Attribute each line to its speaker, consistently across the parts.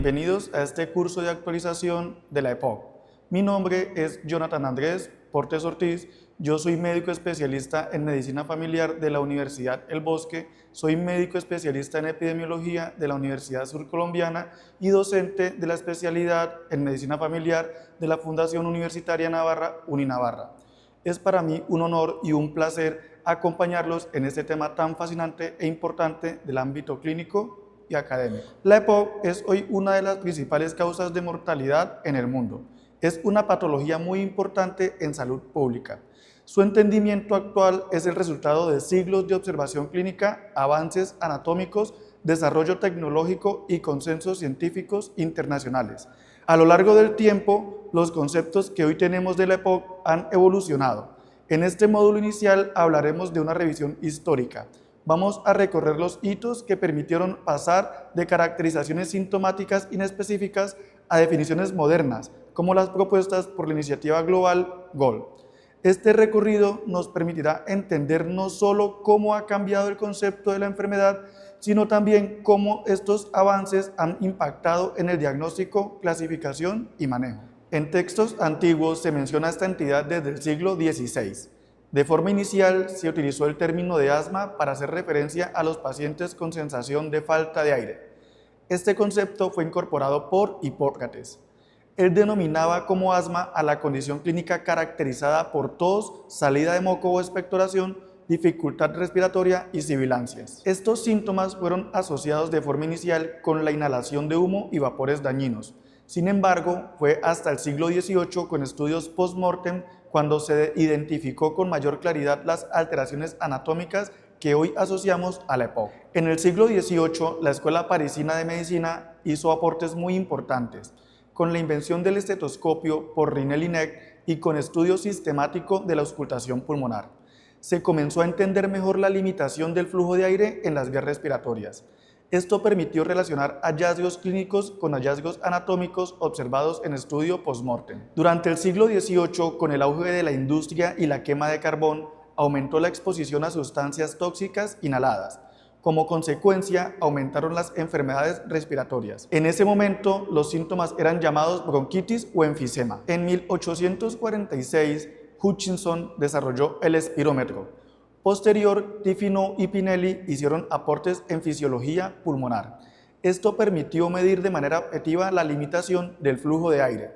Speaker 1: Bienvenidos a este curso de actualización de la EPOC. Mi nombre es Jonathan Andrés Portes Ortiz, yo soy médico especialista en medicina familiar de la Universidad El Bosque, soy médico especialista en epidemiología de la Universidad Surcolombiana y docente de la especialidad en medicina familiar de la Fundación Universitaria Navarra, UNINavarra. Es para mí un honor y un placer acompañarlos en este tema tan fascinante e importante del ámbito clínico y académico. La EPOC es hoy una de las principales causas de mortalidad en el mundo. Es una patología muy importante en salud pública. Su entendimiento actual es el resultado de siglos de observación clínica, avances anatómicos, desarrollo tecnológico y consensos científicos internacionales. A lo largo del tiempo, los conceptos que hoy tenemos de la EPOC han evolucionado. En este módulo inicial hablaremos de una revisión histórica. Vamos a recorrer los hitos que permitieron pasar de caracterizaciones sintomáticas inespecíficas a definiciones modernas, como las propuestas por la iniciativa global GOLD. Este recorrido nos permitirá entender no solo cómo ha cambiado el concepto de la enfermedad, sino también cómo estos avances han impactado en el diagnóstico, clasificación y manejo. En textos antiguos se menciona esta entidad desde el siglo XVI. De forma inicial se utilizó el término de asma para hacer referencia a los pacientes con sensación de falta de aire. Este concepto fue incorporado por Hipócrates. Él denominaba como asma a la condición clínica caracterizada por tos, salida de moco o expectoración, dificultad respiratoria y sibilancias. Estos síntomas fueron asociados de forma inicial con la inhalación de humo y vapores dañinos. Sin embargo, fue hasta el siglo XVIII con estudios post-mortem cuando se identificó con mayor claridad las alteraciones anatómicas que hoy asociamos a la EPOC. En el siglo XVIII, la Escuela Parisina de Medicina hizo aportes muy importantes, con la invención del estetoscopio por Rinel-Linec y con estudio sistemático de la auscultación pulmonar. Se comenzó a entender mejor la limitación del flujo de aire en las vías respiratorias. Esto permitió relacionar hallazgos clínicos con hallazgos anatómicos observados en estudio post-mortem. Durante el siglo XVIII, con el auge de la industria y la quema de carbón, aumentó la exposición a sustancias tóxicas inhaladas. Como consecuencia, aumentaron las enfermedades respiratorias. En ese momento, los síntomas eran llamados bronquitis o enfisema. En 1846, Hutchinson desarrolló el espirómetro. Posterior, Tifino y Pinelli hicieron aportes en fisiología pulmonar. Esto permitió medir de manera objetiva la limitación del flujo de aire.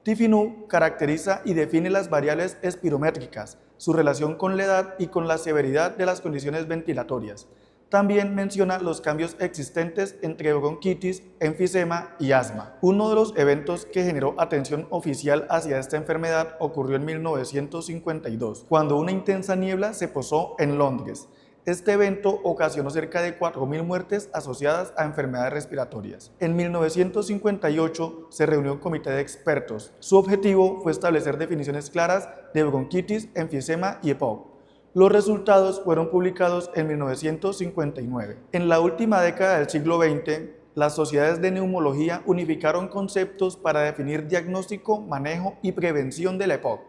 Speaker 1: Tifino caracteriza y define las variables espirométricas, su relación con la edad y con la severidad de las condiciones ventilatorias. También menciona los cambios existentes entre bronquitis, enfisema y asma. Uno de los eventos que generó atención oficial hacia esta enfermedad ocurrió en 1952, cuando una intensa niebla se posó en Londres. Este evento ocasionó cerca de 4.000 muertes asociadas a enfermedades respiratorias. En 1958 se reunió un comité de expertos. Su objetivo fue establecer definiciones claras de bronquitis, enfisema y EPOC. Los resultados fueron publicados en 1959. En la última década del siglo XX, las sociedades de neumología unificaron conceptos para definir diagnóstico, manejo y prevención de la EPOC.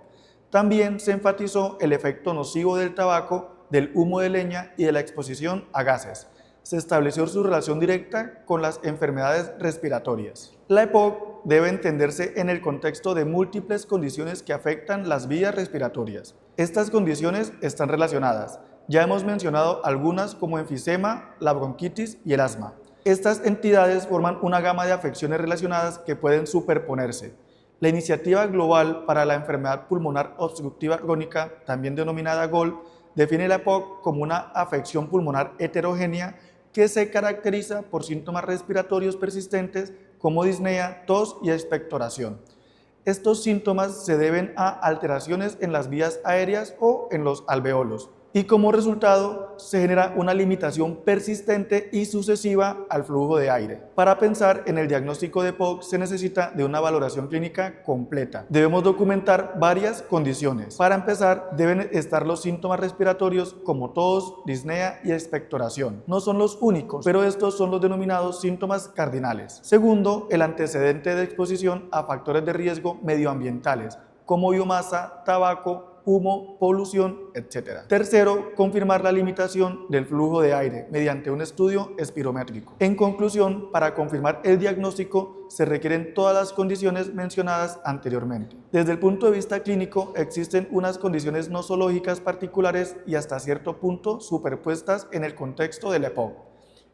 Speaker 1: También se enfatizó el efecto nocivo del tabaco, del humo de leña y de la exposición a gases. Se estableció su relación directa con las enfermedades respiratorias. La EPOC debe entenderse en el contexto de múltiples condiciones que afectan las vías respiratorias. Estas condiciones están relacionadas. Ya hemos mencionado algunas como enfisema, la bronquitis y el asma. Estas entidades forman una gama de afecciones relacionadas que pueden superponerse. La Iniciativa Global para la Enfermedad Pulmonar Obstructiva Crónica, también denominada GOLD, define la EPOC como una afección pulmonar heterogénea que se caracteriza por síntomas respiratorios persistentes como disnea, tos y expectoración. Estos síntomas se deben a alteraciones en las vías aéreas o en los alveolos y como resultado se genera una limitación persistente y sucesiva al flujo de aire. Para pensar en el diagnóstico de EPOC se necesita de una valoración clínica completa. Debemos documentar varias condiciones. Para empezar, deben estar los síntomas respiratorios como tos, disnea y expectoración. No son los únicos, pero estos son los denominados síntomas cardinales. Segundo, el antecedente de exposición a factores de riesgo medioambientales como biomasa, tabaco, humo, polución, etc. Tercero, confirmar la limitación del flujo de aire mediante un estudio espirométrico. En conclusión, para confirmar el diagnóstico se requieren todas las condiciones mencionadas anteriormente. Desde el punto de vista clínico, existen unas condiciones nosológicas particulares y hasta cierto punto superpuestas en el contexto del EPOC.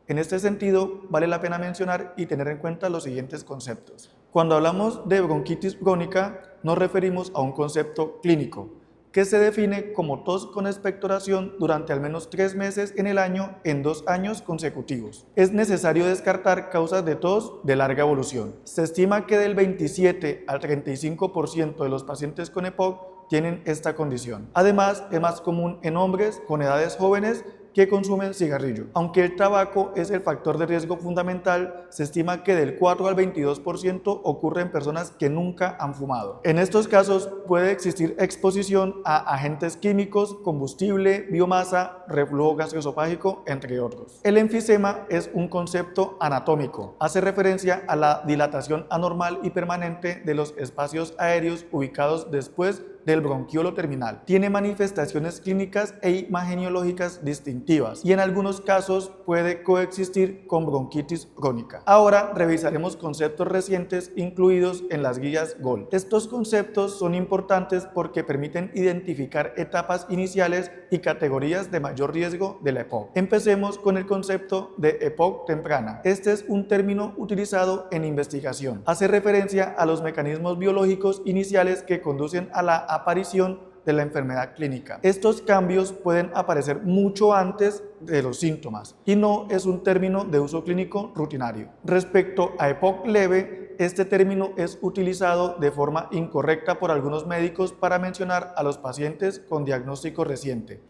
Speaker 1: En este sentido, vale la pena mencionar y tener en cuenta los siguientes conceptos. Cuando hablamos de bronquitis crónica, nos referimos a un concepto clínico, que se define como tos con expectoración durante al menos 3 meses en el año en 2 años consecutivos. Es necesario descartar causas de tos de larga evolución. Se estima que del 27 al 35% de los pacientes con EPOC tienen esta condición. Además, es más común en hombres con edades jóvenes que consumen cigarrillo. Aunque el tabaco es el factor de riesgo fundamental, se estima que del 4 al 22% ocurre en personas que nunca han fumado. En estos casos puede existir exposición a agentes químicos, combustible, biomasa, reflujo gastroesofágico, entre otros. El enfisema es un concepto anatómico. Hace referencia a la dilatación anormal y permanente de los espacios aéreos ubicados después del bronquiolo terminal. Tiene manifestaciones clínicas e imageniológicas distintivas y en algunos casos puede coexistir con bronquitis crónica. Ahora revisaremos conceptos recientes incluidos en las guías GOLD. Estos conceptos son importantes porque permiten identificar etapas iniciales y categorías de mayor riesgo de la EPOC. Empecemos con el concepto de EPOC temprana. Este es un término utilizado en investigación. Hace referencia a los mecanismos biológicos iniciales que conducen a la aparición de la enfermedad clínica. Estos cambios pueden aparecer mucho antes de los síntomas y no es un término de uso clínico rutinario. Respecto a EPOC leve, este término es utilizado de forma incorrecta por algunos médicos para mencionar a los pacientes con diagnóstico reciente.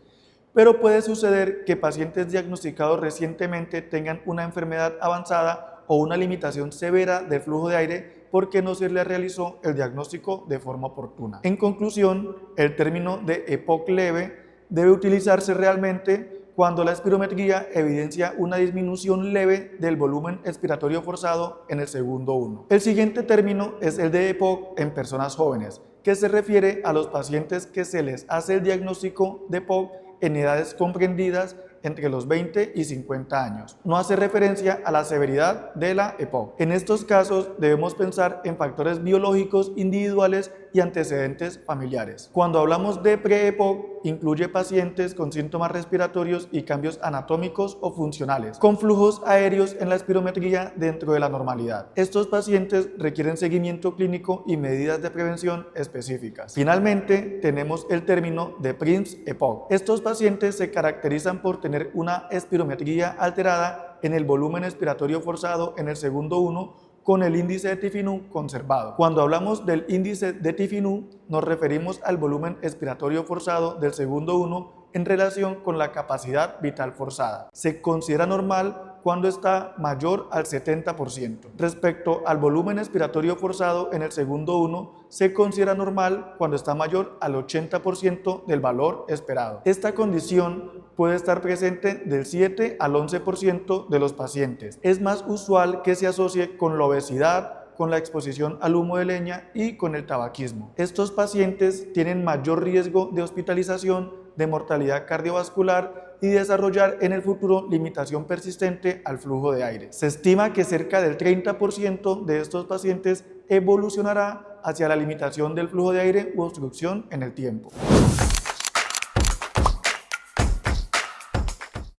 Speaker 1: Pero puede suceder que pacientes diagnosticados recientemente tengan una enfermedad avanzada o una limitación severa del flujo de aire porque no se le realizó el diagnóstico de forma oportuna. En conclusión, el término de EPOC leve debe utilizarse realmente cuando la espirometría evidencia una disminución leve del volumen expiratorio forzado en el segundo 1. El siguiente término es el de EPOC en personas jóvenes, que se refiere a los pacientes que se les hace el diagnóstico de EPOC en edades comprendidas entre los 20 y 50 años. No hace referencia a la severidad de la EPOC. En estos casos debemos pensar en factores biológicos individuales y antecedentes familiares. Cuando hablamos de pre-EPOC, incluye pacientes con síntomas respiratorios y cambios anatómicos o funcionales, con flujos aéreos en la espirometría dentro de la normalidad. Estos pacientes requieren seguimiento clínico y medidas de prevención específicas. Finalmente, tenemos el término de PRINCE-EPOC. Estos pacientes se caracterizan por tener una espirometría alterada en el volumen expiratorio forzado en el segundo 1 con el índice de Tfinu conservado. Cuando hablamos del índice de Tfinu, nos referimos al volumen expiratorio forzado del segundo 1 en relación con la capacidad vital forzada. Se considera normal cuando está mayor al 70%. Respecto al volumen expiratorio forzado en el segundo 1, se considera normal cuando está mayor al 80% del valor esperado. Esta condición puede estar presente del 7 al 11% de los pacientes. Es más usual que se asocie con la obesidad, con la exposición al humo de leña y con el tabaquismo. Estos pacientes tienen mayor riesgo de hospitalización, de mortalidad cardiovascular y desarrollar en el futuro limitación persistente al flujo de aire. Se estima que cerca del 30% de estos pacientes evolucionará hacia la limitación del flujo de aire u obstrucción en el tiempo.